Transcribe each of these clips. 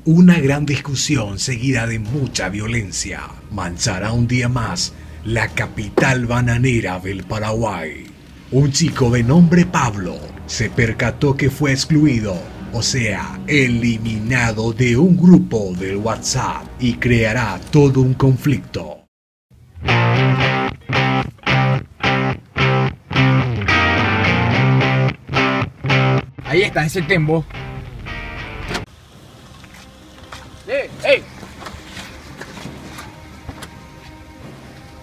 Una gran discusión seguida de mucha violencia manchará un día más la capital bananera del Paraguay. Un chico de nombre Pablo se percató que fue excluido, o sea, eliminado de un grupo del WhatsApp y creará todo un conflicto. Ahí está ese tembo. ¡Ey!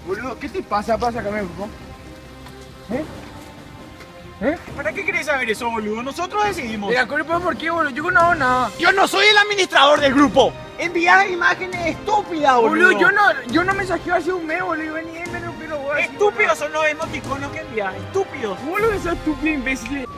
Boludo, ¿qué te pasa para sacarme el grupo? ¿Para qué querés saber eso, boludo? Nosotros decidimos. Mira, ¿por qué, boludo? Yo no hago nada. Yo no soy el administrador del grupo. Envías imágenes estúpidas, boludo. Boludo, yo no mensajeo hace un mes, boludo. Vení, me lo quiero, boludo. Estúpidos son los emoticonos que envías. Estúpidos. Boludo, esa estúpida imbécil.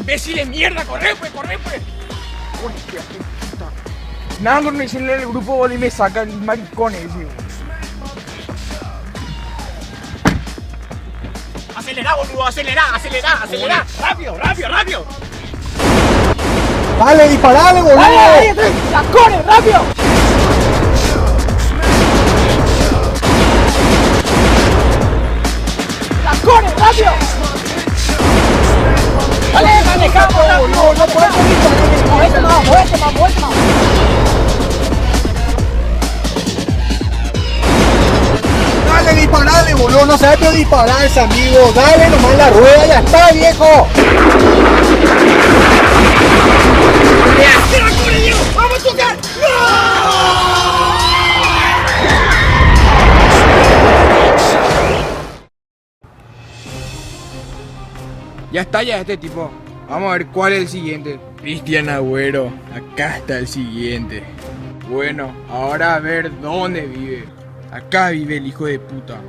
¡Imbécil de mierda! ¡Corre, pues! Hostia, qué puta. Nada con decirle al grupo, boludo, y me saca el maricón ese. ¡Acelera, boludo! ¡Acelera! ¡Rápido! ¡Dale, disparale, boludo! ¡Dale! ¡Ya corre, rápido! ¡Ya corre, rápido! ¡Dale, manejamos, boludo! ¡No puedes disparar! ¡Muévete más! ¡Dale, disparale, boludo! No sabes pero dispararse, amigo. Dale nomás la rueda, ya está, viejo. ¡Mira, corre, Diego! ¡Vamos a tocar! Ya está ya este tipo. Vamos a ver cuál es el siguiente. Cristian Agüero. Acá está el siguiente. Bueno, ahora a ver dónde vive. Acá vive el hijo de puta.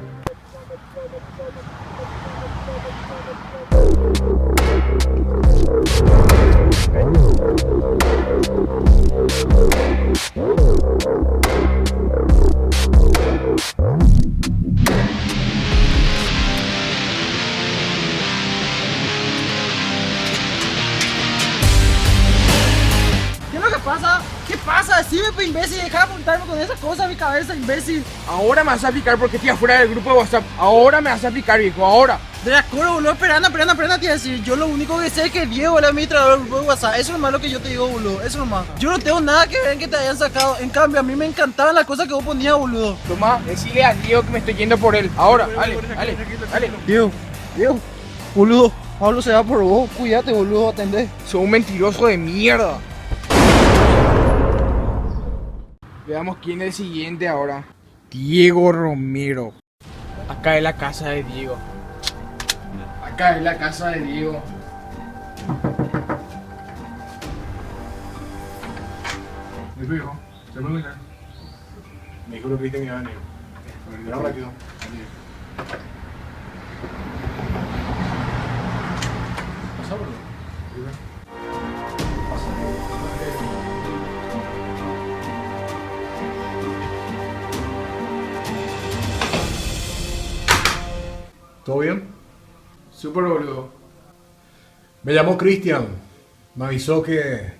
¿Qué pasa? Decime, pues, imbécil, deja de apuntarme con esas cosas a mi cabeza, imbécil. Ahora me vas a aplicar porque estoy afuera del grupo de WhatsApp. Ahora me vas a aplicar, viejo, ahora. De acuerdo, boludo, esperando, te iba a decir. Yo lo único que sé es que Diego es el administrador del grupo de WhatsApp. Eso es nomás lo que yo te digo, boludo, eso nomás. Yo no tengo nada que ver en que te hayan sacado. En cambio, a mí me encantaban las cosas que vos ponías, boludo. Tomá, decile a Diego que me estoy yendo por él. Ahora, dale. Diego, boludo, Pablo se va por vos. Cuídate, boludo, atendé. Sos un mentiroso de mierda. Veamos quién es el siguiente ahora. Diego Romero. Acá es la casa de Diego. Es tu hijo, se puede mirar. Me dijo lo que viste mi amigo. Mira rápido. Pasa, boludo. ¿Todo bien? Súper boludo. Me llamó Cristian. Me avisó que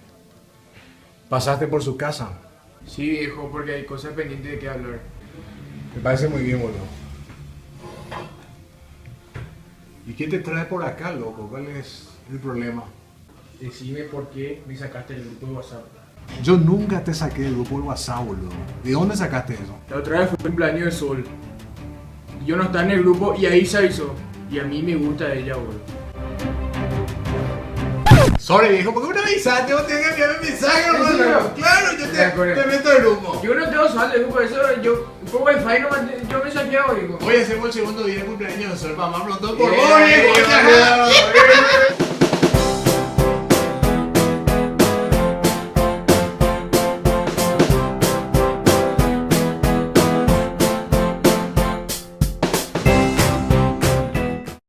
pasaste por su casa. Sí, viejo, porque hay cosas pendientes de qué hablar. Me parece muy bien, boludo. ¿Y quién te trae por acá, loco? ¿Cuál es el problema? Decime por qué me sacaste del grupo de WhatsApp. Yo nunca te saqué del grupo del WhatsApp, boludo. ¿De dónde sacaste eso? La otra vez fue el cumpleaños de Sol. Yo no estaba en el grupo y ahí se avisó. Y a mí me gusta ella, boludo. Sorry, viejo, ¿por qué no me avisaste? Vos tenés que enviarme un mensaje, ¿En hermano. serio? Claro, yo te meto el humo. Yo no tengo saldo, hijo, por eso yo por wifi no yo me saqueo, hijo. Hoy hacemos el segundo día de cumpleaños de Sol, mamá, pronto por vos, Bien, viejo. bien, bien.